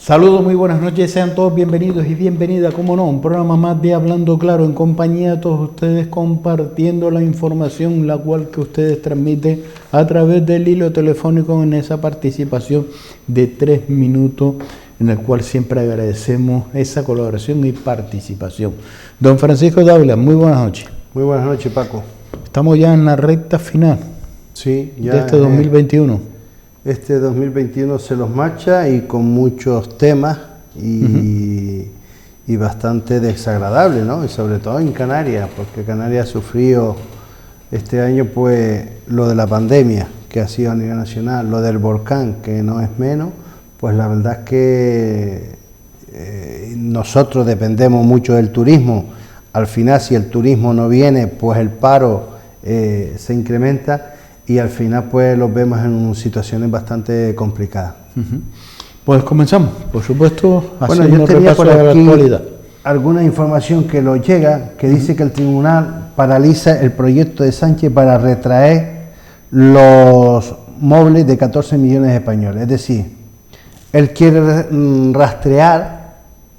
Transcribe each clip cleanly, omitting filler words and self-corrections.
Saludos, muy buenas noches, sean todos bienvenidos y bienvenidas, como no, un programa más de Hablando Claro en compañía de todos ustedes, compartiendo la información la cual que ustedes transmiten a través del hilo telefónico en esa participación de 3 minutos, en el cual siempre agradecemos esa colaboración y participación. Don Francisco Dávila, muy buenas noches. Muy buenas noches, Paco. Estamos ya en la recta final ya de este 2021. Este 2021 se los marcha y con muchos temas y bastante desagradable, ¿no? Y sobre todo en Canarias, porque Canarias ha sufrido este año pues lo de la pandemia que ha sido a nivel nacional, lo del volcán que no es menos, pues la verdad es que nosotros dependemos mucho del turismo. Al final, si el turismo no viene, pues el paro se incrementa. Y al final pues los vemos en situaciones bastante complicadas. Pues comenzamos, por supuesto, bueno, yo tenía por aquí alguna información que nos llega, que dice que el tribunal paraliza el proyecto de Sánchez para retraer los móviles de 14 millones de españoles. Es decir, él quiere rastrear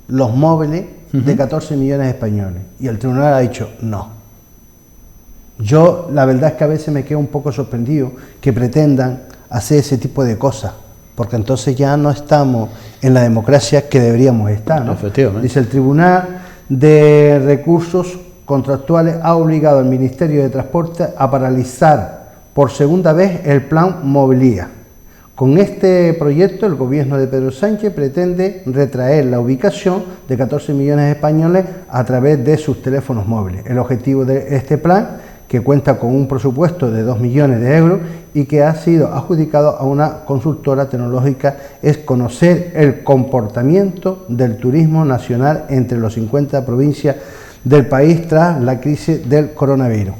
los móviles de 14 millones de españoles. Y el tribunal ha dicho no. Yo la verdad es que a veces me quedo un poco sorprendido que pretendan hacer ese tipo de cosas, porque entonces ya no estamos en la democracia que deberíamos estar, ¿no? Efectivamente. Dice el Tribunal de Recursos Contractuales ha obligado al Ministerio de Transporte a paralizar por segunda vez el plan Movilía. Con este proyecto el gobierno de Pedro Sánchez pretende retraer la ubicación de 14 millones de españoles a través de sus teléfonos móviles. El objetivo de este plan, que cuenta con un presupuesto de 2 millones de euros y que ha sido adjudicado a una consultora tecnológica, es conocer el comportamiento del turismo nacional entre las 50 provincias del país tras la crisis del coronavirus.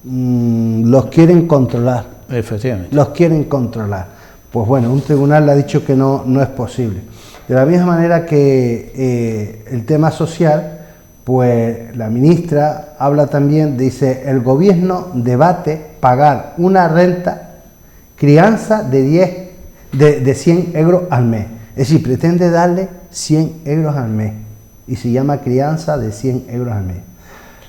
Los quieren controlar. Efectivamente. Los quieren controlar. Pues bueno, un tribunal le ha dicho que no es posible. De la misma manera que el tema social, pues la ministra habla también, dice, el gobierno debate pagar una renta crianza de 100 euros al mes. Es decir, pretende darle 100 euros al mes y se llama crianza de 100 euros al mes.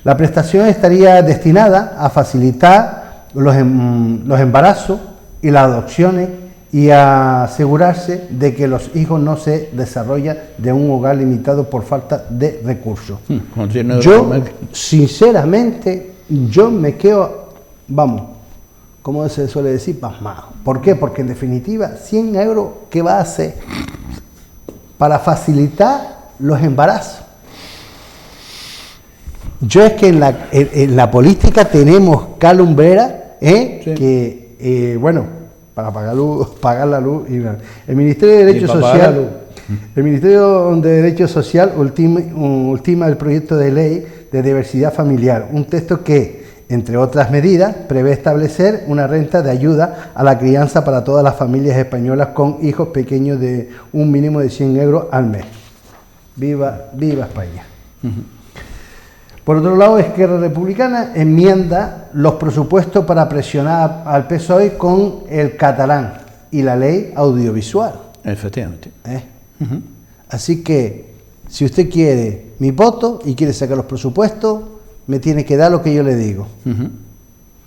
La prestación estaría destinada a facilitar los embarazos y las adopciones y a asegurarse de que los hijos no se desarrollan de un hogar limitado por falta de recursos. Yo, sinceramente, yo me quedo, vamos, como se suele decir, pasmado. ¿Por qué? Porque en definitiva, 100 euros, ¿qué va a hacer? Para facilitar los embarazos. Yo es que en la política tenemos calumbrera, sí. Que, bueno, para pagar la luz. El Ministerio de Derecho Social, el Ministerio de Derecho Social ultima el proyecto de ley de diversidad familiar, un texto que, entre otras medidas, prevé establecer una renta de ayuda a la crianza para todas las familias españolas con hijos pequeños de un mínimo de 100 euros al mes. Viva España. Por otro lado, Esquerra Republicana enmienda los presupuestos para presionar al PSOE con el catalán y la ley audiovisual. Efectivamente. Así que, si usted quiere mi voto y quiere sacar los presupuestos, me tiene que dar lo que yo le digo.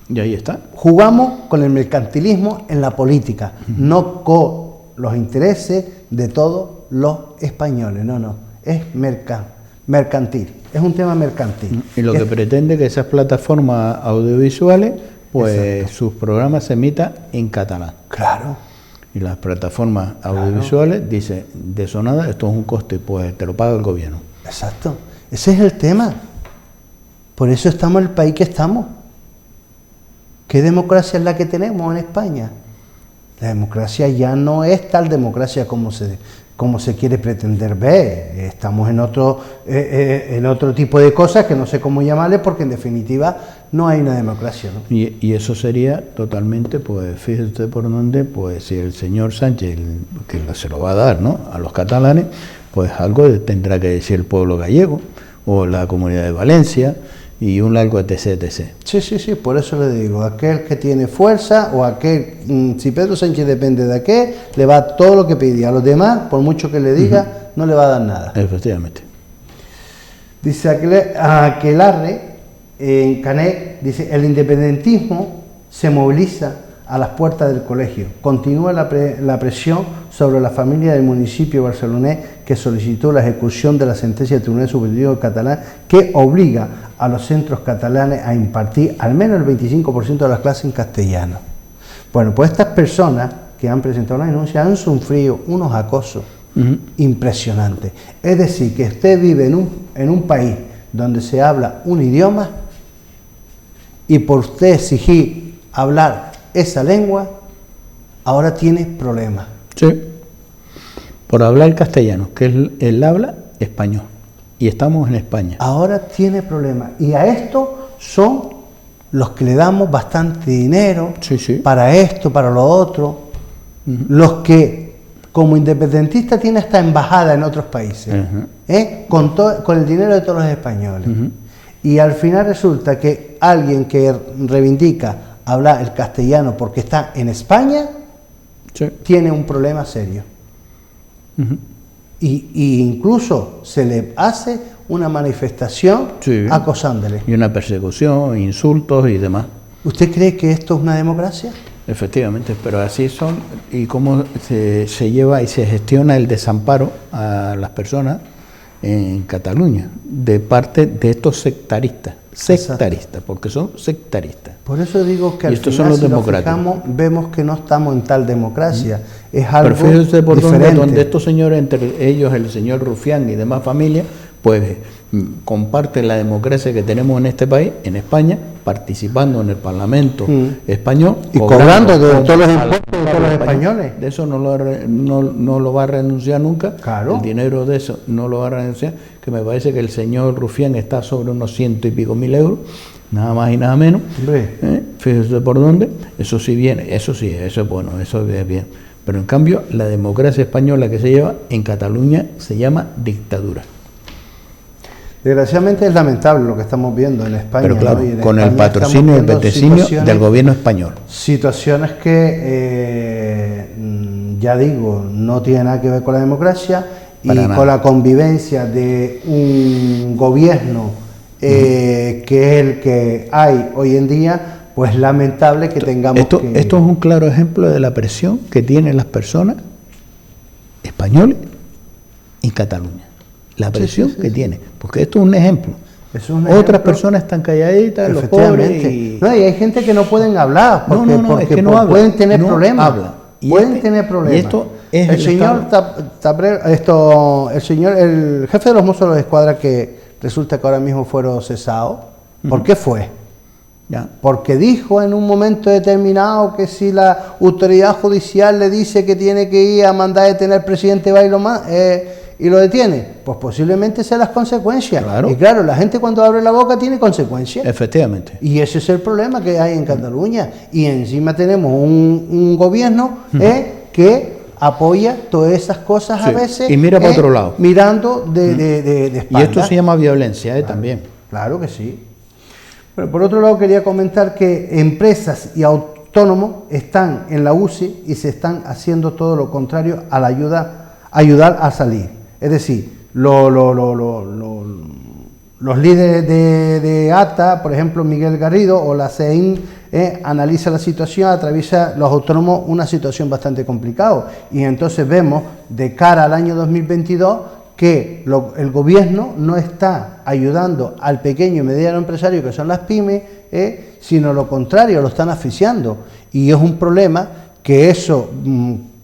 Y ahí está. Jugamos con el mercantilismo en la política, no con los intereses de todos los españoles. No, es mercantil. Es un tema mercantil. Y lo que pretende que esas plataformas audiovisuales, pues exacto, sus programas se emitan en catalán. Claro. Y las plataformas audiovisuales dicen, de eso nada, esto es un coste, pues te lo paga el gobierno. Exacto. Ese es el tema. Por eso estamos en el país que estamos. ¿Qué democracia es la que tenemos en España? La democracia ya no es tal democracia como se quiere pretender ver. Estamos en otro tipo de cosas que no sé cómo llamarle, porque en definitiva no hay una democracia, ¿no? Y eso sería totalmente, pues fíjese usted por dónde, pues si el señor Sánchez, que se lo va a dar, ¿no?, a los catalanes, pues algo tendrá que decir el pueblo gallego o la Comunidad de Valencia, y un largo etc. Sí, por eso le digo, aquel que tiene fuerza o aquel, si Pedro Sánchez depende de aquel, le va todo lo que pide. A los demás, por mucho que le diga, no le va a dar nada. Efectivamente. Dice Aquelarre, en Canet, dice, el independentismo se moviliza a las puertas del colegio. Continúa la presión sobre la familia del municipio barcelonés que solicitó la ejecución de la sentencia del Tribunal Superior Catalán que obliga a los centros catalanes a impartir al menos el 25% de las clases en castellano. Bueno, pues estas personas que han presentado la denuncia han sufrido unos acosos impresionantes. Es decir, que usted vive en un país donde se habla un idioma y por usted exigir hablar esa lengua, ahora tiene problemas. Sí, por hablar castellano, que es el habla español, y estamos en España. Ahora tiene problemas, y a esto son los que le damos bastante dinero, para esto, para lo otro, los que como independentista tiene esta embajada en otros países, con el dinero de todos los españoles. Y al final resulta que alguien que reivindica hablar el castellano porque está en España, tiene un problema serio. Y incluso se le hace una manifestación acosándole. Y una persecución, insultos y demás. ¿Usted cree que esto es una democracia? Efectivamente, pero así son, y cómo se lleva y se gestiona el desamparo a las personas en Cataluña, de parte de estos sectaristas, porque son sectaristas. Por eso digo que al estos final, son los si nos democráticos. fijamos, vemos que no estamos en tal democracia, es algo pero fíjese por diferente. Donde estos señores, entre ellos el señor Rufián y demás familias, pues comparten la democracia que tenemos en este país, en España, participando en el Parlamento español y cobrando de todos los impuestos de todos los españoles. De eso no lo va a renunciar nunca. Claro. El dinero de eso no lo va a renunciar, que me parece que el señor Rufián está sobre unos 100 y pico mil euros, nada más y nada menos. Fíjese por dónde, eso sí viene, eso es bueno, eso es bien. Pero en cambio, la democracia española que se lleva en Cataluña se llama dictadura. Desgraciadamente es lamentable lo que estamos viendo en España. Pero claro, ¿no? con el patrocinio y el patrocinio del gobierno español. Situaciones que, ya digo, no tienen nada que ver con la democracia y con la convivencia de un gobierno que es el que hay hoy en día, pues lamentable que tengamos esto es un claro ejemplo de la presión que tienen las personas españoles en Cataluña. La presión que tiene, porque esto es un ejemplo. Otras personas están calladitas, los pobres. Y hay gente que no pueden hablar porque es que no pueden tener problemas. Pueden tener problemas. Y esto es el señor, el jefe de los Mossos de la Escuadra, que resulta que ahora mismo fueron cesados. ¿Por qué fue? Porque dijo en un momento determinado que si la autoridad judicial le dice que tiene que ir a mandar a detener al presidente y lo detiene, pues posiblemente sean las consecuencias. Y claro, la gente cuando abre la boca tiene consecuencias. Efectivamente. Y ese es el problema que hay en Cataluña. Y encima tenemos un gobierno que apoya todas esas cosas a veces. Y mira para otro lado. Mirando de espalda. Y esto se llama violencia también. Claro que sí. Bueno, por otro lado quería comentar que empresas y autónomos están en la UCI y se están haciendo todo lo contrario a la ayudar a salir. Es decir, los líderes de ATA, por ejemplo Miguel Garrido o la CEIN, analiza la situación, atraviesa los autónomos una situación bastante complicada. Y entonces vemos de cara al año 2022 que el gobierno no está ayudando al pequeño y mediano empresario, que son las pymes, sino lo contrario, lo están asfixiando. Y es un problema que eso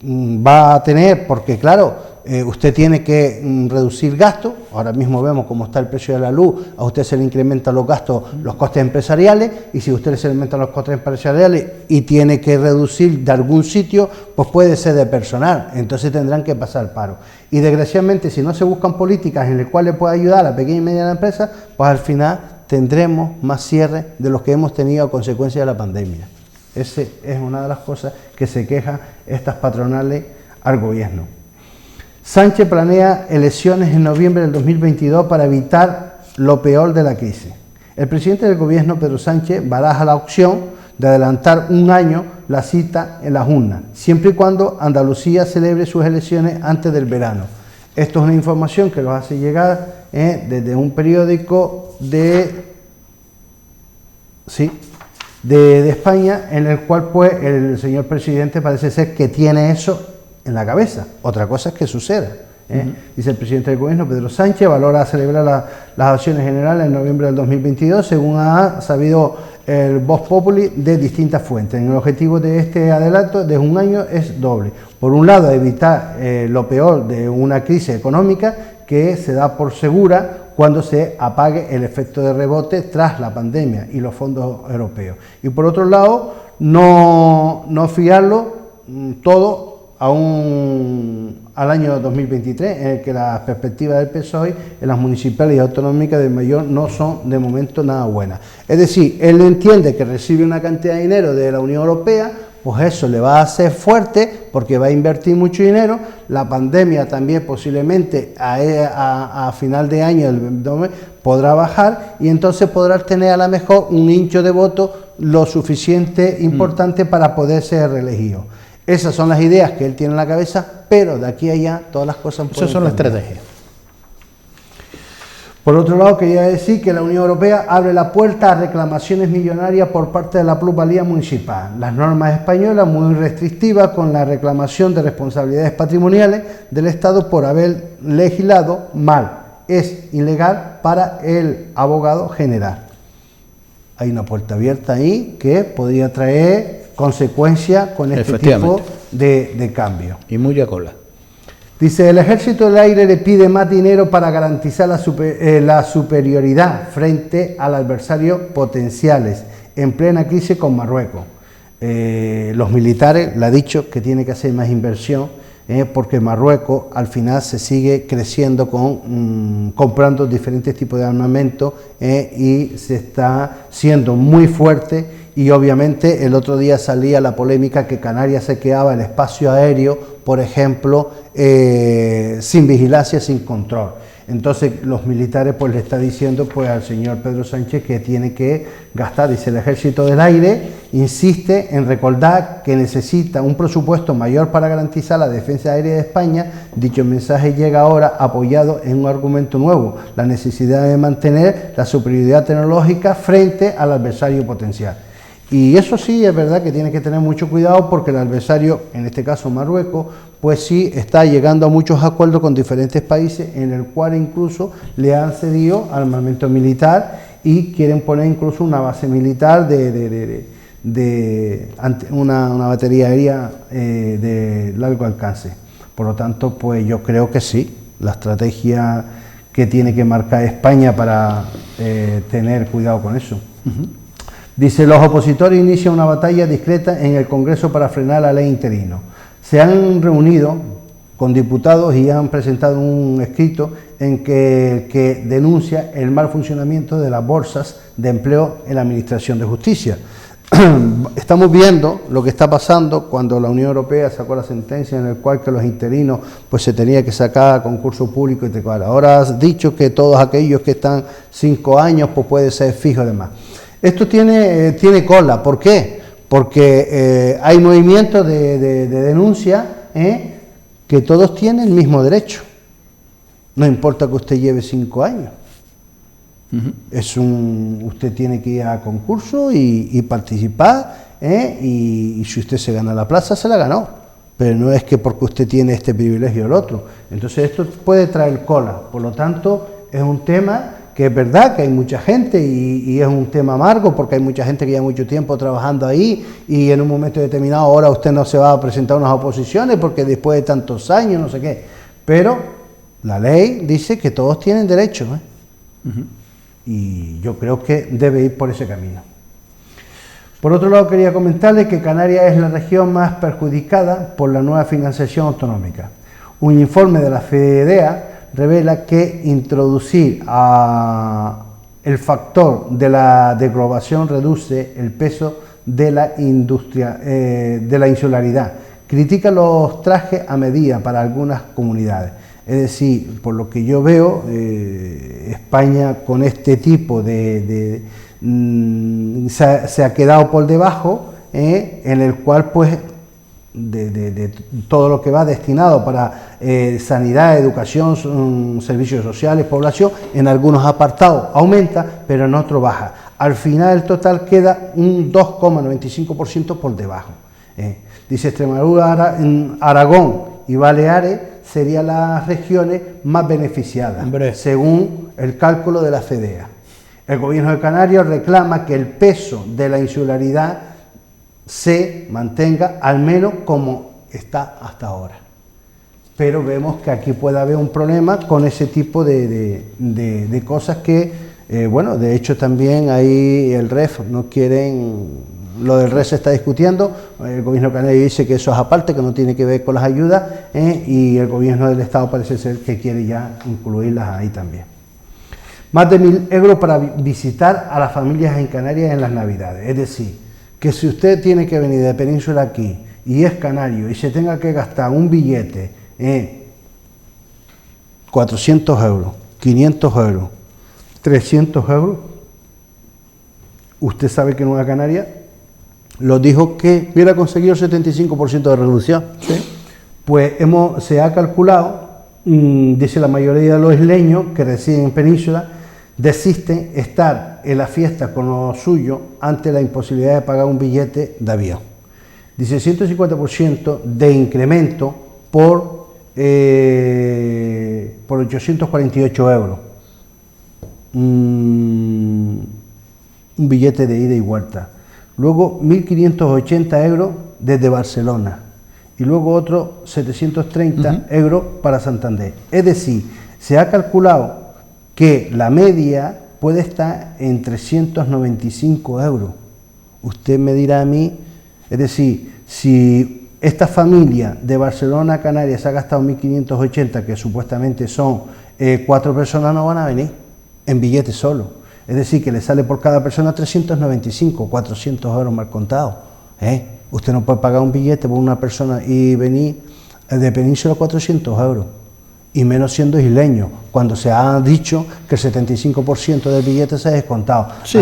va a tener, porque claro, usted tiene que reducir gastos. Ahora mismo vemos cómo está el precio de la luz, a usted se le incrementan los gastos, los costes empresariales, y si a usted se le aumentan los costes empresariales y tiene que reducir de algún sitio, pues puede ser de personal, entonces tendrán que pasar paro. Y desgraciadamente, si no se buscan políticas en las cuales pueda ayudar a la pequeña y mediana empresa, pues al final tendremos más cierres de los que hemos tenido a consecuencia de la pandemia. Esa es una de las cosas que se quejan estas patronales al gobierno. Sánchez planea elecciones en noviembre del 2022 para evitar lo peor de la crisis. El presidente del gobierno, Pedro Sánchez, baraja la opción de adelantar un año la cita en las urnas, siempre y cuando Andalucía celebre sus elecciones antes del verano. Esto es una información que nos hace llegar desde un periódico de España, en el cual pues el señor presidente parece ser que tiene eso en la cabeza. Otra cosa es que suceda. Dice el presidente del gobierno, Pedro Sánchez, valora celebrar las acciones generales en noviembre del 2022, según ha sabido el Vox Populi de distintas fuentes. El objetivo de este adelanto de un año es doble. Por un lado, evitar lo peor de una crisis económica que se da por segura cuando se apague el efecto de rebote tras la pandemia y los fondos europeos. Y por otro lado, no fiarlo todo al año 2023, en el que las perspectivas del PSOE en las municipales y autonómicas de Mayor no son de momento nada buenas. Es decir, él entiende que recibe una cantidad de dinero de la Unión Europea, pues eso le va a hacer fuerte porque va a invertir mucho dinero. La pandemia también posiblemente a final de año podrá bajar y entonces podrá tener a lo mejor un hincho de votos lo suficiente importante para poder ser reelegido. Esas son las ideas que él tiene en la cabeza, pero de aquí a allá todas las cosas pueden Esas son las cambiar. estrategias. Por otro lado, quería decir que la Unión Europea abre la puerta a reclamaciones millonarias por parte de la plusvalía municipal. Las normas españolas muy restrictivas con la reclamación de responsabilidades patrimoniales del Estado por haber legislado mal. Es ilegal para el abogado general. Hay una puerta abierta ahí que podría traer consecuencias con este tipo de cambio. Y mucha cola. Dice, el Ejército del Aire le pide más dinero para garantizar la superioridad frente al adversario potenciales en plena crisis con Marruecos. Los militares le ha dicho que tiene que hacer más inversión porque Marruecos al final se sigue creciendo comprando diferentes tipos de armamento y se está siendo muy fuerte. Y obviamente el otro día salía la polémica que Canarias se quedaba el espacio aéreo, por ejemplo, sin vigilancia, sin control. Entonces los militares pues le está diciendo pues al señor Pedro Sánchez que tiene que gastar. Dice, el Ejército del Aire insiste en recordar que necesita un presupuesto mayor para garantizar la defensa aérea de España. Dicho mensaje llega ahora apoyado en un argumento nuevo, la necesidad de mantener la superioridad tecnológica frente al adversario potencial. Y eso sí es verdad que tiene que tener mucho cuidado porque el adversario, en este caso Marruecos, pues sí está llegando a muchos acuerdos con diferentes países en el cual incluso le han cedido armamento militar y quieren poner incluso una base militar una batería aérea de largo alcance. Por lo tanto, pues yo creo que sí, la estrategia que tiene que marcar España para tener cuidado con eso. Dice, los opositores inician una batalla discreta en el Congreso para frenar la ley interino. Se han reunido con diputados y han presentado un escrito en que denuncia el mal funcionamiento de las bolsas de empleo en la Administración de Justicia. Estamos viendo lo que está pasando cuando la Unión Europea sacó la sentencia en la cual que los interinos pues se tenía que sacar a concurso público y tal. Ahora has dicho que todos aquellos que están 5 años pues puede ser fijo y demás. Esto tiene cola. ¿Por qué? Porque hay movimientos de denuncia que todos tienen el mismo derecho. No importa que usted lleve 5 años. Usted tiene que ir a concurso y participar y si usted se gana la plaza, se la ganó. Pero no es que porque usted tiene este privilegio o el otro. Entonces esto puede traer cola. Por lo tanto, es un tema que es verdad que hay mucha gente y es un tema amargo porque hay mucha gente que lleva mucho tiempo trabajando ahí y en un momento determinado ahora usted no se va a presentar unas oposiciones porque después de tantos años, no sé qué. Pero la ley dice que todos tienen derecho, y yo creo que debe ir por ese camino. Por otro lado, quería comentarles que Canarias es la región más perjudicada por la nueva financiación autonómica. Un informe de la FEDEA revela que introducir el factor de la desglobalización reduce el peso de la insularidad. Critica los trajes a medida para algunas comunidades. Es decir, por lo que yo veo, España con este tipo se ha quedado por debajo, en el cual pues de todo lo que va destinado para sanidad, educación, servicios sociales, población, en algunos apartados aumenta, pero en otros baja. Al final el total queda un 2,95% por debajo. Dice Extremadura, Aragón y Baleares serían las regiones más beneficiadas, según el cálculo de la CDEA. El gobierno de Canarias reclama que el peso de la insularidad se mantenga al menos como está hasta ahora. Pero vemos que aquí puede haber un problema con ese tipo de cosas que, bueno, de hecho también ahí el REF no quieren, lo del REF se está discutiendo, el gobierno canario dice que eso es aparte, que no tiene que ver con las ayudas, y el gobierno del Estado parece ser que quiere ya incluirlas ahí también. Más de 1.000 euros para visitar a las familias en Canarias en las Navidades, es decir, que si usted tiene que venir de Península aquí y es canario y se tenga que gastar un billete 400 euros, 500 euros, 300 euros, usted sabe que Nueva Canaria lo dijo que hubiera conseguido el 75% de reducción. ¿Sí? Pues se ha calculado, dice la mayoría de los isleños que residen en Península, desisten estar en la fiesta con lo suyo ante la imposibilidad de pagar un billete de avión. Dice 150% de incremento por 848 euros. Un billete de ida y vuelta. Luego 1.580 euros desde Barcelona. Y luego otros 730 euros para Santander. Es decir, se ha calculado que la media puede estar en 395 euros. Usted me dirá a mí, es decir, si esta familia de Barcelona a Canarias se ha gastado 1.580, que supuestamente son 4 personas, no van a venir en billetes solo. Es decir, que le sale por cada persona 395, 400 euros mal contados. Usted no puede pagar un billete por una persona y venir de Península 400 euros. Y menos siendo isleño, cuando se ha dicho que el 75% del billete se ha descontado. Sí,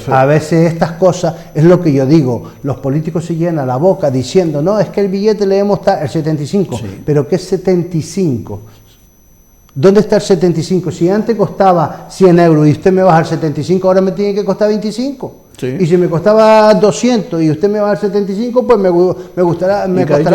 a veces estas cosas, es lo que yo digo, los políticos se llenan la boca diciendo, no, es que el billete le hemos dado el 75, sí. Pero ¿qué es 75? ¿Dónde está el 75? Si antes costaba 100 euros y usted me baja el 75, ahora me tiene que costar 25. Sí. Y si me costaba 200 y usted me va al 75, pues me costará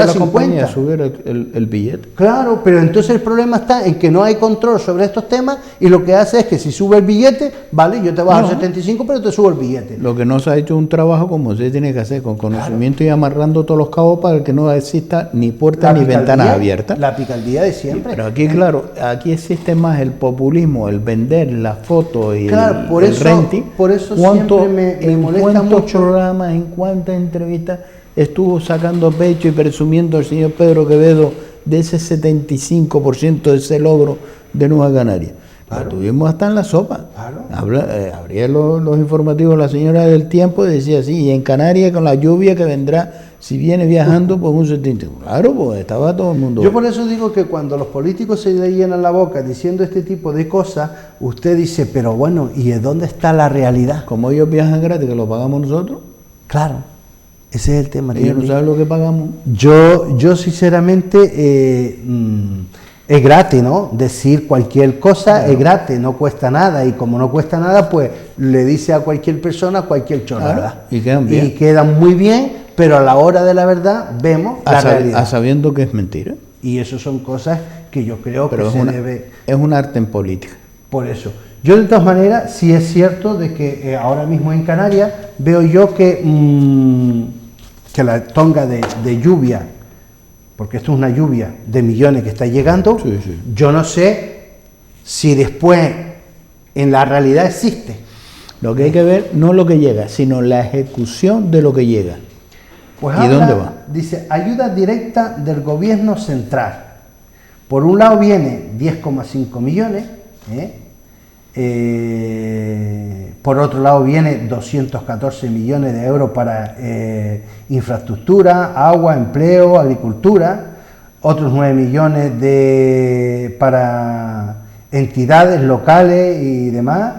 50. Subir el billete. Claro, pero entonces el problema está en que no hay control sobre estos temas y lo que hace es que si sube el billete, vale, yo te bajo al 75, pero te subo el billete. Lo que no se ha hecho un trabajo como se tiene que hacer, con conocimiento, claro, y amarrando todos los cabos para que no exista ni puertas ni ventanas abiertas. La picardía de siempre. Pero aquí, claro, aquí existe más el populismo, el vender la foto y claro, el renting. Por eso siempre me molesta mucho. Programas, en cuántas entrevistas estuvo sacando pecho y presumiendo el señor Pedro Quevedo de ese 75% de ese logro de Nueva Canaria. Claro. Lo tuvimos hasta en la sopa. Claro. Abría los informativos la señora del tiempo y decía así, y en Canarias con la lluvia que vendrá, si viene viajando, pues un 75%. Claro, pues estaba todo el mundo. Yo por eso digo que cuando los políticos se le llenan la boca diciendo este tipo de cosas, usted dice, pero bueno, ¿y de dónde está la realidad? Como ellos viajan gratis, que lo pagamos nosotros. Claro, ese es el tema. Ellos no saben lo que pagamos. Yo sinceramente, es gratis, ¿no? Decir cualquier cosa, claro, es gratis, no cuesta nada. Y como no cuesta nada, pues le dice a cualquier persona cualquier chorrada. Claro, y quedan muy bien. Pero a la hora de la verdad vemos la realidad. Sabiendo que es mentira. Y eso son cosas que yo creo que se debe... Es un arte en política. Por eso. Yo de todas maneras, sí es cierto de que ahora mismo en Canarias veo yo que la tonga de lluvia, porque esto es una lluvia de millones que está llegando, sí, sí. Yo no sé si después en la realidad existe. Lo que hay que ver no lo que llega, sino la ejecución de lo que llega. Pues ¿y dónde va? Dice, ayuda directa del gobierno central. Por un lado viene 10,5 millones, por otro lado viene 214 millones de euros para infraestructura, agua, empleo, agricultura. otros 9 millones para entidades locales y demás,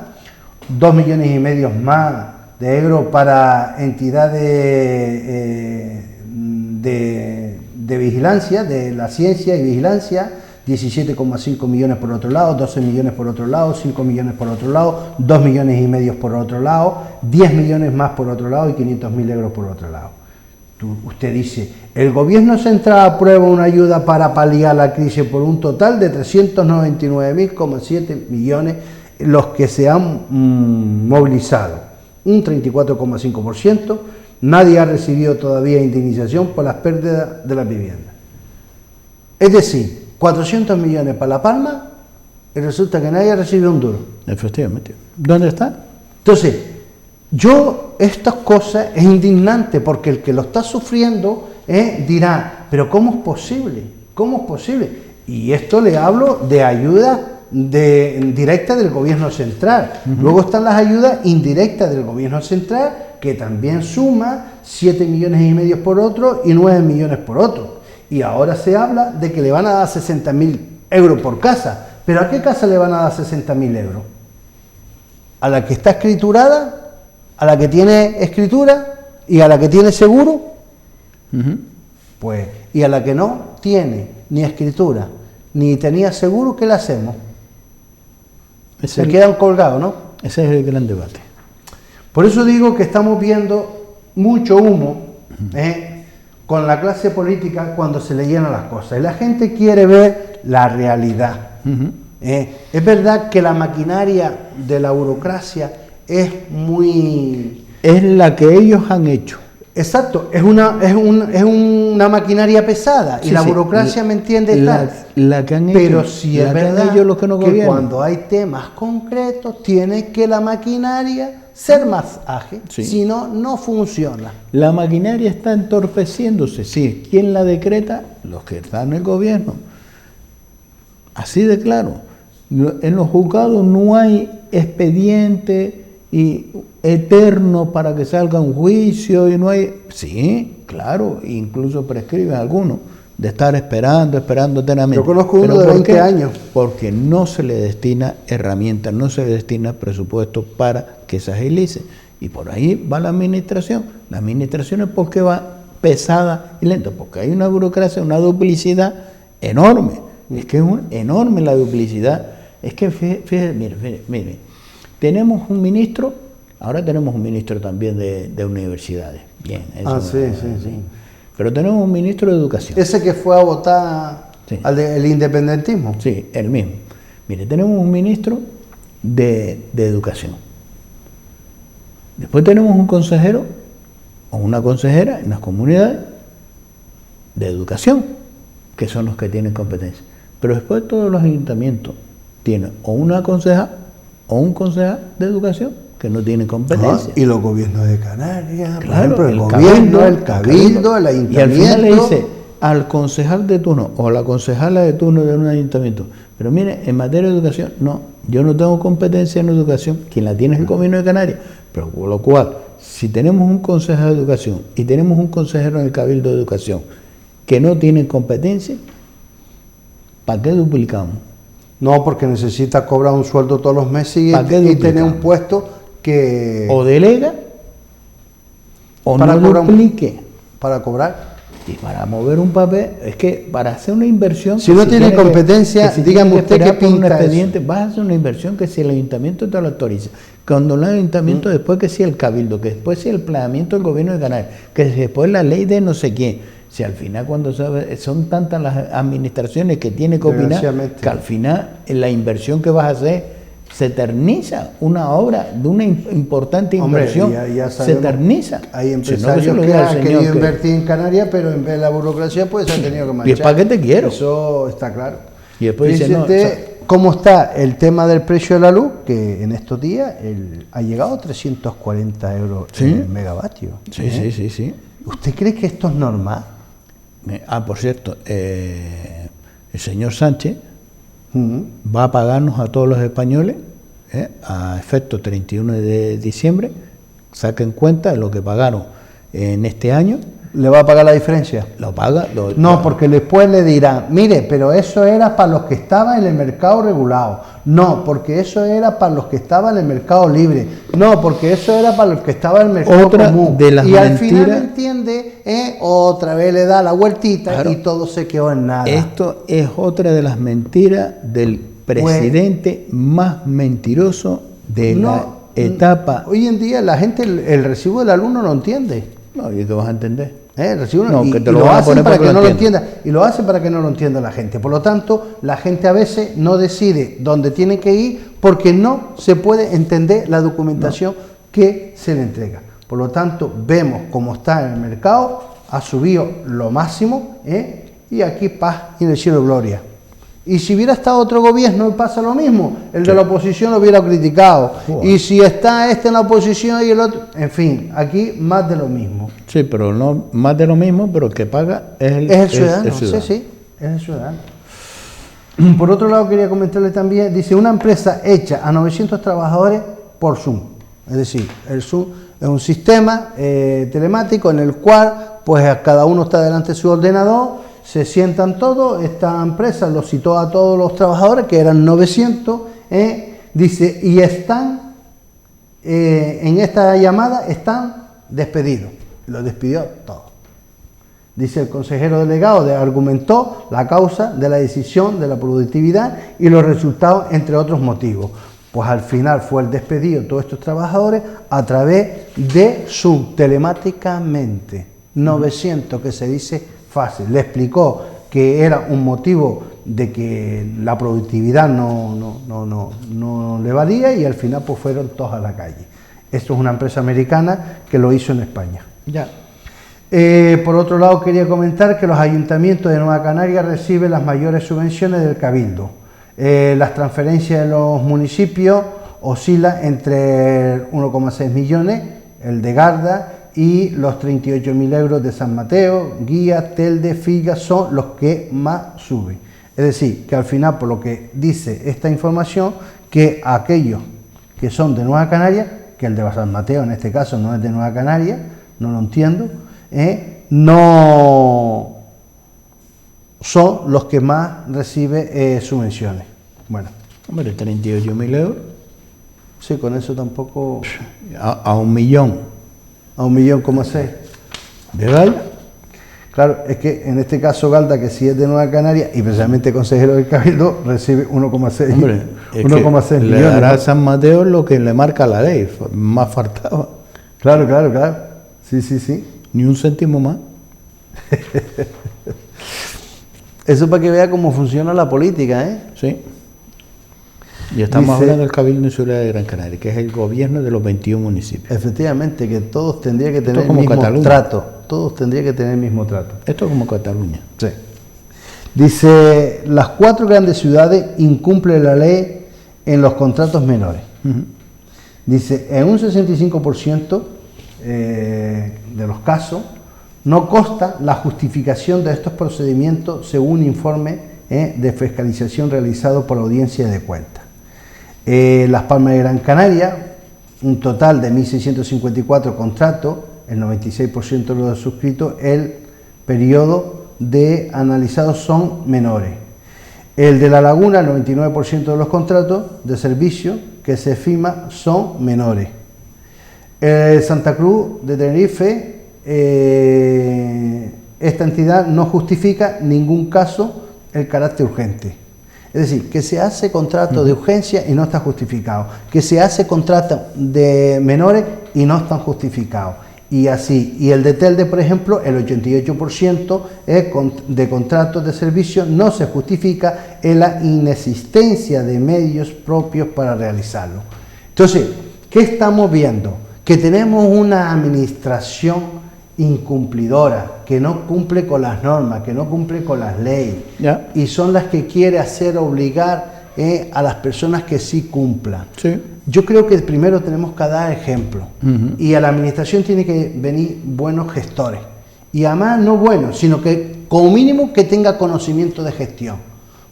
2,5 millones más de euros para entidades de vigilancia, de la ciencia y vigilancia, 17,5 millones por otro lado, 12 millones por otro lado, 5 millones por otro lado, 2,5 millones por otro lado, 10 millones más por otro lado y 500.000 euros por otro lado. Usted dice, el gobierno central aprueba una ayuda para paliar la crisis por un total de 399,7 millones los que se han movilizado, un 34,5%. Nadie ha recibido todavía indemnización por las pérdidas de las viviendas. Es decir, 400 millones para La Palma y resulta que nadie ha recibido un duro. Efectivamente. ¿Dónde está? Entonces, estas cosas es indignante porque el que lo está sufriendo dirá, pero ¿cómo es posible? ¿Cómo es posible? Y esto le hablo de ayuda directa del gobierno central. Luego están las ayudas indirectas del gobierno central, que también suma 7,5 millones por otro y 9 millones por otro. Y ahora se habla de que le van a dar 60.000 euros por casa. ¿Pero a qué casa le van a dar 60.000 euros? ¿A la que está escriturada? ¿A la que tiene escritura? ¿Y a la que tiene seguro? Pues, y a la que no tiene ni escritura, ni tenía seguro, ¿qué le hacemos? Se quedan colgados, ¿no? Ese es el gran debate. Por eso digo que estamos viendo mucho humo con la clase política cuando se le llenan las cosas. Y la gente quiere ver la realidad. Es verdad que la maquinaria de la burocracia es muy... Es la que ellos han hecho. Exacto, es una maquinaria pesada, y la burocracia, ¿me entiendes? La que han hecho. Pero sí es verdad los que, no que cuando hay temas concretos tiene que la maquinaria ser más ágil, si no, no funciona. La maquinaria está entorpeciéndose, sí. ¿Quién la decreta? Los que están en el gobierno. Así de claro. En los juzgados no hay expediente y eterno para que salga un juicio y no hay... Sí, claro, incluso prescriben algunos de estar esperando eternamente. Yo conozco uno de 20 años. Porque no se le destina herramientas, no se le destina presupuesto para que se agilice. Y por ahí va la administración. La administración es porque va pesada y lenta, porque hay una burocracia, una duplicidad enorme. Es que es enorme la duplicidad. Es que, fíjate, mire, tenemos un ministro, ahora tenemos un ministro también de universidades. Bien, eso sí. Pero tenemos un ministro de educación. Ese que fue a votar el independentismo. Sí, el mismo. Mire, tenemos un ministro de educación. Después tenemos un consejero o una consejera en las comunidades de educación, que son los que tienen competencia. Pero después todos los ayuntamientos tienen o una concejal o un concejal de educación que no tiene competencia. Y los gobiernos de Canarias, claro, por ejemplo, el cabildo, el ayuntamiento. Y al final le dice al concejal de turno o a la concejala de turno de un ayuntamiento, pero mire, en materia de educación, no, yo no tengo competencia en educación, quien la tiene es el gobierno de Canarias. Pero por lo cual, si tenemos un consejero de educación y tenemos un consejero en el cabildo de educación que no tienen competencia, ¿para qué duplicamos? No, porque necesita cobrar un sueldo todos los meses y tener un puesto que... O delega, o para no duplique. Para cobrar. Y para mover un papel, es que para hacer una inversión... Si no tiene competencia, dígame usted qué pinta un expediente, vas a hacer una inversión que si el ayuntamiento te lo autoriza, cuando el ayuntamiento, después que si el cabildo, que después si el planeamiento del gobierno de Canarias, que después la ley de no sé quién, si al final cuando son tantas las administraciones que tiene que opinar, que al final la inversión que vas a hacer se eterniza, una obra de una importante inversión, se eterniza. Hay empresarios que han querido invertir en Canarias, pero en vez de la burocracia pues se han tenido que marchar. ¿Y para qué te quiero? Eso está claro. Y después dice, no, ¿cómo está el tema del precio de la luz? Que en estos días ha llegado a 340 euros el megavatio. Sí. ¿Usted cree que esto es normal? Por cierto, el señor Sánchez va a pagarnos a todos los españoles, a efecto 31 de diciembre, saquen cuenta de lo que pagaron en este año, ¿Le va a pagar la diferencia? Lo paga. No, porque después le dirán, mire, pero eso era para los que estaban en el mercado regulado. No, porque eso era para los que estaban en el mercado libre. No, porque eso era para los que estaban en el mercado común. De las y al final, mentiras, ¿me entiende? Otra vez le da la vueltita, claro, y todo se quedó en nada. Esto es otra de las mentiras del presidente más mentiroso de la etapa. Hoy en día la gente el recibo del alumno no entiende. No, ¿y qué vas a entender? Que te lo hacen para que no lo entienda, y lo hacen para que no lo entienda la gente. Por lo tanto, la gente a veces no decide dónde tiene que ir porque no se puede entender la documentación que se le entrega. Por lo tanto, vemos cómo está en el mercado, ha subido lo máximo, y aquí paz y en el cielo gloria. Y si hubiera estado otro gobierno, pasa lo mismo. El de la oposición lo hubiera criticado. Y si está en la oposición y el otro... En fin, aquí más de lo mismo. Sí, pero no más de lo mismo, pero el que paga es el ciudadano. Sí, es el ciudadano. Por otro lado, quería comentarle también, dice, una empresa hecha a 900 trabajadores por Zoom. Es decir, el Zoom es un sistema telemático en el cual pues cada uno está delante de su ordenador, se sientan todos, esta empresa lo citó a todos los trabajadores, que eran 900, dice, y están, en esta llamada, están despedidos. Los despidió todos. Dice el consejero delegado, argumentó la causa de la decisión de la productividad y los resultados, entre otros motivos. Pues al final fue el despedido de todos estos trabajadores a través de Zoom, telemáticamente. 900, que se dice fácil. Le explicó que era un motivo de que la productividad no le valía y al final pues fueron todos a la calle. Esto es una empresa americana que lo hizo en España. Ya. Por otro lado, quería comentar que los ayuntamientos de Nueva Canaria reciben las mayores subvenciones del Cabildo. Las transferencias de los municipios oscilan entre 1,6 millones, el de Garda, y los 38.000 euros de San Mateo, Guía, Telde, Figa son los que más suben. Es decir, que al final, por lo que dice esta información, que aquellos que son de Nueva Canaria, que el de San Mateo en este caso no es de Nueva Canaria, no lo entiendo, no son los que más reciben subvenciones. Bueno. Hombre, 38.000 euros. Sí, con eso tampoco... A 1 millón. A 1,6 millones. ¿De Galda? Claro, es que en este caso Galda, que sí es de Nueva Canaria y precisamente consejero del Cabildo, recibe 1,6 millones. Le dará a San Mateo lo que le marca la ley, más faltaba. Claro. Sí. Ni un céntimo más. Eso para que vea cómo funciona la política, Sí. Y estamos hablando del Cabildo Insular de Gran Canaria, que es el gobierno de los 21 municipios. Efectivamente, que todos tendrían que tener el mismo trato. Todos tendrían que tener el mismo trato. Esto es como Cataluña. Sí. Dice, las 4 grandes ciudades incumplen la ley en los contratos menores. Dice, en un 65% de los casos no consta la justificación de estos procedimientos según informe de fiscalización realizado por la Audiencia de Cuentas. Las Palmas de Gran Canaria, un total de 1.654 contratos, el 96% de los suscritos, el periodo de analizados son menores. El de La Laguna, el 99% de los contratos de servicio que se firman son menores. Santa Cruz de Tenerife, esta entidad no justifica en ningún caso el carácter urgente. Es decir, que se hace contrato de urgencia y no está justificado, que se hace contrato de menores y no están justificados. Y así, y el de Telde, por ejemplo, el 88% de contratos de servicio no se justifica en la inexistencia de medios propios para realizarlo. Entonces, ¿qué estamos viendo? Que tenemos una administración incumplidora, que no cumple con las normas, que no cumple con las leyes, y son las que quiere hacer obligar a las personas que sí cumplan. Sí. Yo creo que primero tenemos que dar ejemplo, y a la administración tiene que venir buenos gestores, y además no buenos, sino que como mínimo que tenga conocimiento de gestión,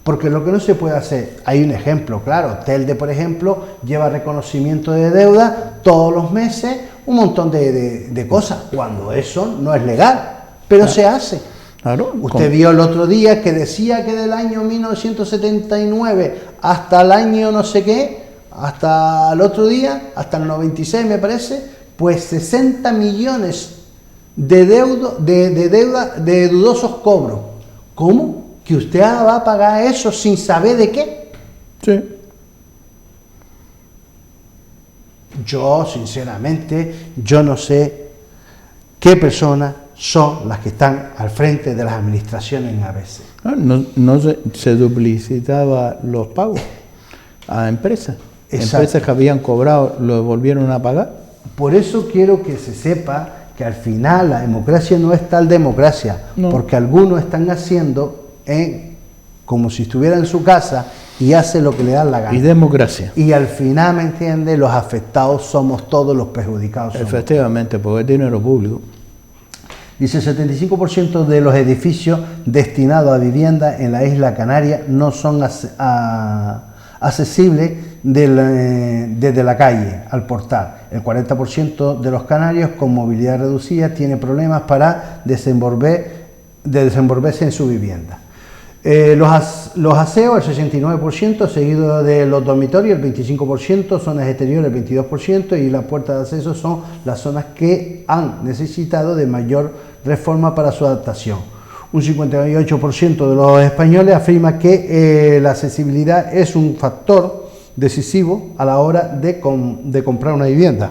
porque lo que no se puede hacer, hay un ejemplo claro, Telde por ejemplo lleva reconocimiento de deuda todos los meses, un montón de cosas, cuando eso no es legal. pero se hace. Claro. Usted vio el otro día que decía que del año 1979 hasta el año no sé qué, hasta el otro día, hasta el 96 me parece, pues 60 millones de deuda de dudosos cobros. ¿Cómo? ¿Que usted va a pagar eso sin saber de qué? Sí. Yo, sinceramente, yo no sé qué personas son las que están al frente de las administraciones a veces. No se duplicitaba los pagos a empresas. Exacto. Empresas que habían cobrado lo volvieron a pagar. Por eso quiero que se sepa que al final la democracia no es tal democracia, porque algunos están haciendo como si estuviera en su casa y hace lo que le da la gana. Y democracia. Y al final, ¿me entiende? Los afectados somos todos los perjudicados. Efectivamente, porque es dinero público. Dice, el 75% de los edificios destinados a vivienda en la isla Canaria no son accesibles desde la calle al portal. El 40% de los canarios con movilidad reducida tiene problemas para desenvolverse en su vivienda. Los aseos, el 69%, seguido de los dormitorios, el 25%, zonas exteriores, el 22%, y las puertas de acceso son las zonas que han necesitado de mayor reforma para su adaptación. Un 58% de los españoles afirma que la accesibilidad es un factor decisivo a la hora de comprar una vivienda.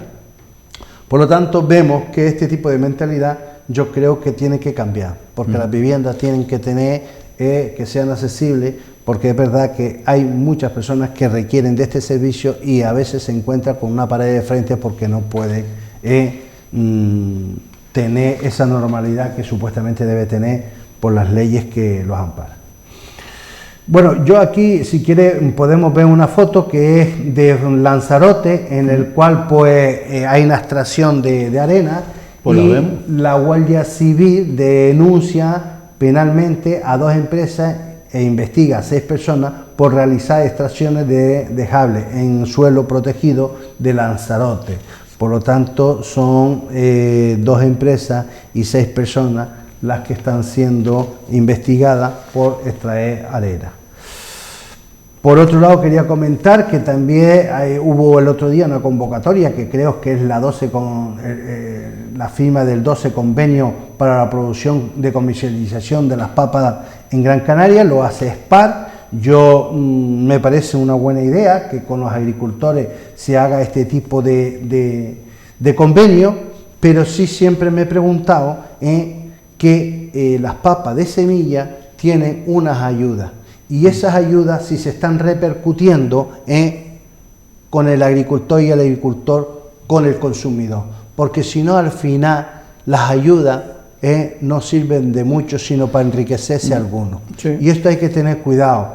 Por lo tanto, vemos que este tipo de mentalidad yo creo que tiene que cambiar, porque las viviendas tienen que tener que sean accesibles, porque es verdad que hay muchas personas que requieren de este servicio y a veces se encuentran con una pared de frente porque no puede tener esa normalidad que supuestamente debe tener por las leyes que los amparan. Bueno, yo aquí, si quiere, podemos ver una foto que es de Lanzarote, en el cual pues hay una extracción de arena, pues y la Guardia Civil denuncia penalmente a 2 empresas e investiga a 6 personas por realizar extracciones de sable en suelo protegido de Lanzarote. Por lo tanto, son 2 empresas y 6 personas las que están siendo investigadas por extraer arena. Por otro lado, quería comentar que también hubo el otro día una convocatoria, que creo que es la 12 la firma del 12 convenio para la producción de comercialización de las papas en Gran Canaria, lo hace SPAR. Me parece una buena idea que con los agricultores se haga este tipo de convenio, pero sí siempre me he preguntado que las papas de semilla tienen unas ayudas. Y esas ayudas, si se están repercutiendo con el agricultor y el agricultor con el consumidor, porque si no, al final las ayudas no sirven de mucho, sino para enriquecerse algunos. Sí. Y esto hay que tener cuidado.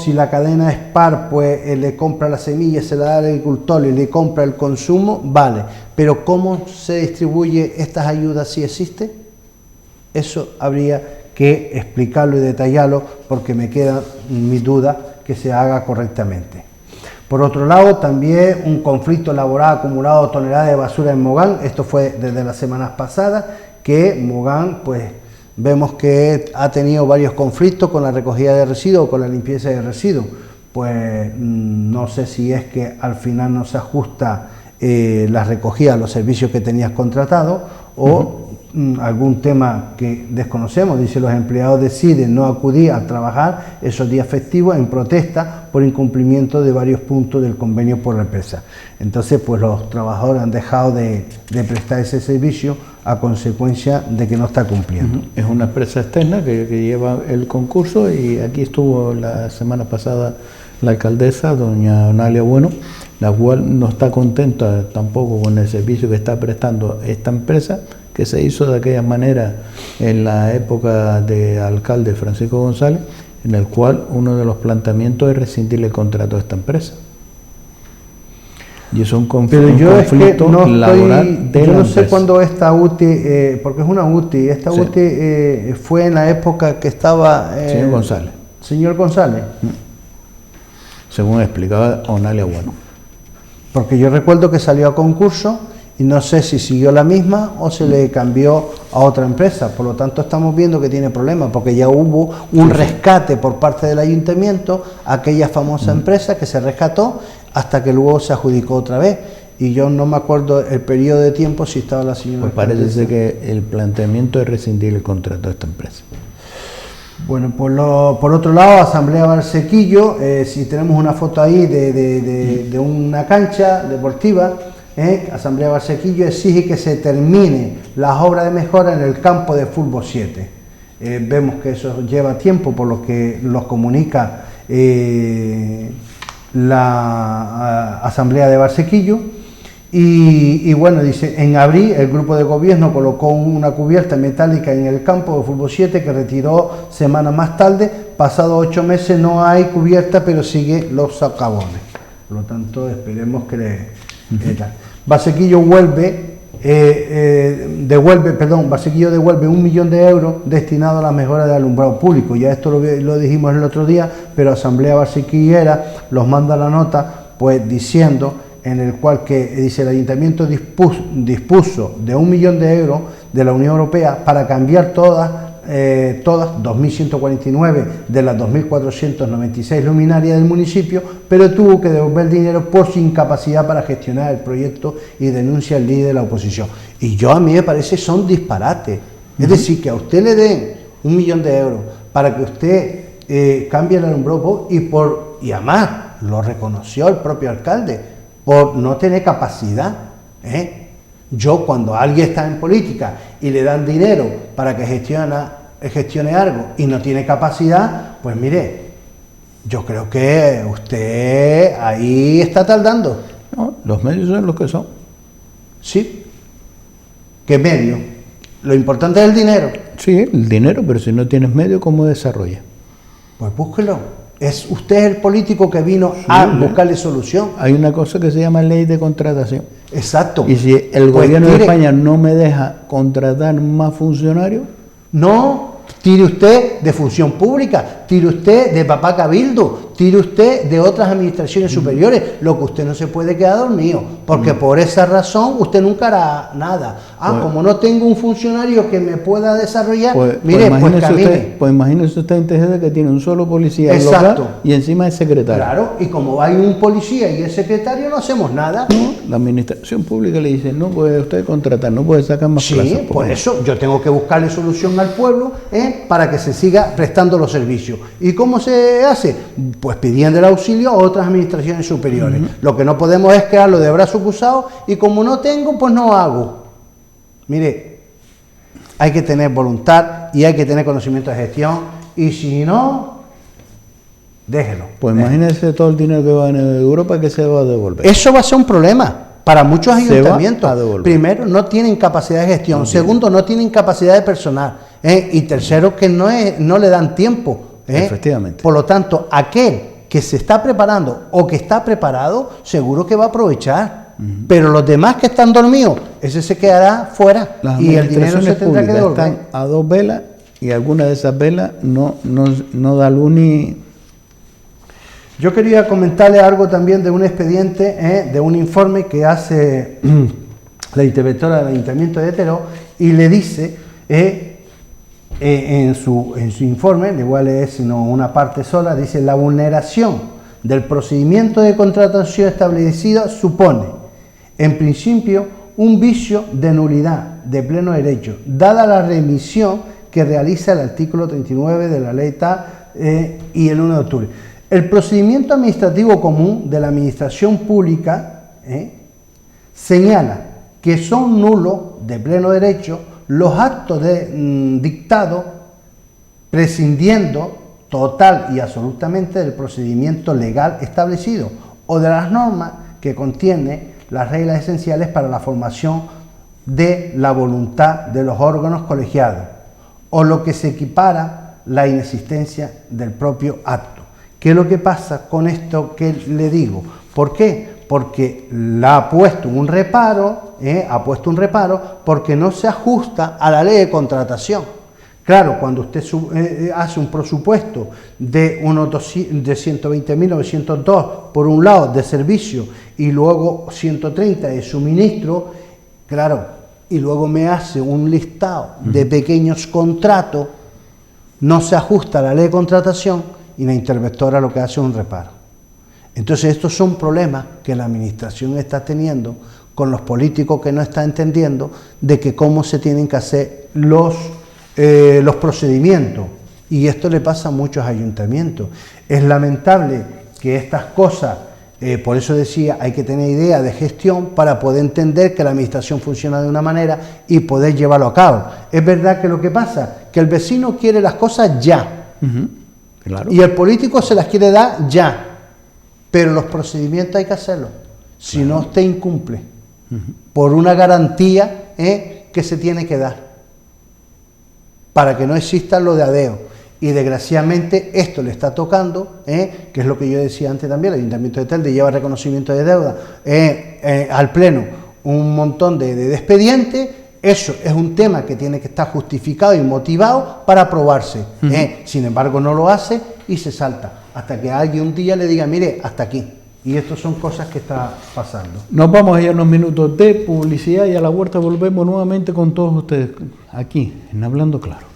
Si la cadena SPAR pues le compra la semilla, se la da al agricultor y le compra el consumo, vale, pero ¿cómo se distribuye estas ayudas si existe? Eso habría que explicarlo y detallarlo, porque me queda mi duda que se haga correctamente. Por otro lado, también un conflicto laboral acumulado toneladas de basura en Mogán. Esto fue desde las semanas pasadas, que Mogán pues vemos que ha tenido varios conflictos con la recogida de residuos o con la limpieza de residuos. Pues no sé si es que al final no se ajusta la recogida a los servicios que tenías contratados o algún tema que desconocemos. Dice, los empleados deciden no acudir a trabajar esos días festivos en protesta por incumplimiento de varios puntos del convenio por la empresa. Entonces, pues los trabajadores han dejado de prestar ese servicio a consecuencia de que no está cumpliendo. Es una empresa externa que lleva el concurso, y aquí estuvo la semana pasada la alcaldesa, doña Onalia Bueno, la cual no está contenta tampoco con el servicio que está prestando esta empresa, que se hizo de aquella manera en la época de alcalde Francisco González, en el cual uno de los planteamientos es rescindirle el contrato a esta empresa. Y eso es un conflicto laboral de la empresa. Yo no sé cuándo esta UTI, porque es una UTI, esta UTI fue en la época que estaba... señor González. Señor González. Según explicaba Onalia Bueno. Porque yo recuerdo que salió a concurso y no sé si siguió la misma o se le cambió a otra empresa. Por lo tanto, estamos viendo que tiene problemas, porque ya hubo un rescate por parte del ayuntamiento a aquella famosa empresa que se rescató hasta que luego se adjudicó otra vez. Y yo no me acuerdo el periodo de tiempo si estaba la señora. Pues parece ser que el planteamiento es rescindir el contrato de esta empresa. Bueno, por otro lado, Asamblea Valsequillo, si tenemos una foto ahí de una cancha deportiva, Asamblea Valsequillo exige que se termine las obras de mejora en el campo de fútbol 7. Vemos que eso lleva tiempo, por lo que los comunica la Asamblea de Valsequillo. Y bueno, dice, en abril el grupo de gobierno colocó una cubierta metálica en el campo de fútbol 7 que retiró semanas más tarde. Pasados 8 meses no hay cubierta, pero sigue los socavones. Por lo tanto, esperemos que Valsequillo Valsequillo devuelve 1 millón de euros destinado a la mejora del alumbrado público. Ya esto lo dijimos el otro día, pero Asamblea Valsequillera los manda la nota, pues diciendo, en el cual que dice el ayuntamiento dispuso de 1 millón de euros de la Unión Europea para cambiar todas 2.149 de las 2.496 luminarias del municipio, pero tuvo que devolver dinero por su incapacidad para gestionar el proyecto y denuncia el líder de la oposición. Y a mí me parece son disparates. Es decir, que a usted le den 1 millón de euros para que usted cambie el alumbrado y además lo reconoció el propio alcalde, por no tener capacidad. Yo, cuando alguien está en política y le dan dinero para que gestione algo y no tiene capacidad, pues mire, yo creo que usted ahí está tardando. No, los medios son los que son. Sí. ¿Qué medio? Lo importante es el dinero. Sí, el dinero, pero si no tienes medio, ¿cómo desarrolla? Pues búsquelo. Es usted el político que vino a buscarle solución. Hay una cosa que se llama ley de contratación. Exacto. Y si el gobierno de España no me deja contratar más funcionarios... No, tire usted de función pública, tire usted de papá cabildo, tire usted de otras administraciones superiores. Lo que usted no se puede quedar dormido, porque por esa razón usted nunca hará nada. Como no tengo un funcionario que me pueda desarrollar, mire, pues camine. Pues imagínese usted en Tejeda que tiene un solo policía local y encima es secretario. Claro, y como hay un policía y el secretario, no hacemos nada. No, la administración pública le dice, no puede usted contratar, no puede sacar más plazas. Sí, por eso yo tengo que buscarle solución al pueblo para que se siga prestando los servicios. ¿Y cómo se hace? Pues pidiendo el auxilio a otras administraciones superiores. Lo que no podemos es quedarlo de brazo cruzado y como no tengo, pues no hago. Mire, hay que tener voluntad y hay que tener conocimiento de gestión, y si no, déjelo. Pues imagínese todo el dinero que va en Europa que se va a devolver. Eso va a ser un problema para muchos ayuntamientos. Primero, no tienen capacidad de gestión. Segundo, no tienen capacidad de personal. Y tercero, que no le dan tiempo. Efectivamente. Por lo tanto, aquel que se está preparando o que está preparado, seguro que va a aprovechar. Pero los demás que están dormidos, ese se quedará fuera y el dinero se tendrá que devolver. Están a 2 velas y alguna de esas velas no da luz ni... Yo quería comentarle algo también de un expediente, de un informe que hace la interventora del Ayuntamiento de Teró, y le dice en su informe, le voy a leer sino una parte sola, dice: la vulneración del procedimiento de contratación establecido supone, en principio, un vicio de nulidad de pleno derecho, dada la remisión que realiza el artículo 39 de la ley TAP y el 1 de octubre. El procedimiento administrativo común de la administración pública señala que son nulos de pleno derecho los actos de dictado, prescindiendo total y absolutamente del procedimiento legal establecido o de las normas que contiene las reglas esenciales para la formación de la voluntad de los órganos colegiados, o lo que se equipara la inexistencia del propio acto. ¿Qué es lo que pasa con esto que le digo? ¿Por qué? Porque la ha puesto un reparo, porque no se ajusta a la ley de contratación. Claro, cuando usted hace un presupuesto de 120.902 por un lado de servicio y luego 130 de suministro, Claro, y luego me hace un listado de pequeños contratos, no se ajusta a la ley de contratación y la interventora lo que hace es un reparo. Entonces estos son problemas que la administración está teniendo con los políticos que no están entendiendo de que cómo se tienen que hacer los procedimientos. Y esto le pasa a muchos ayuntamientos. Es lamentable que estas cosas, por eso decía, hay que tener idea de gestión para poder entender que la administración funciona de una manera y poder llevarlo a cabo. Es verdad que lo que pasa, que el vecino quiere las cosas ya. Claro. Y el político se las quiere dar ya. Pero los procedimientos hay que hacerlos. Si no, usted incumple. Por una garantía que se tiene que dar. Para que no exista lo de adeo. Y desgraciadamente esto le está tocando, que es lo que yo decía antes también, el Ayuntamiento de Telde lleva reconocimiento de deuda al Pleno un montón de expedientes. Eso es un tema que tiene que estar justificado y motivado para aprobarse. Sin embargo, no lo hace y se salta. Hasta que alguien un día le diga, mire, hasta aquí. Y esto son cosas que está pasando. Nos vamos a ir a unos minutos de publicidad y a la vuelta volvemos nuevamente con todos ustedes aquí en Hablando Claro.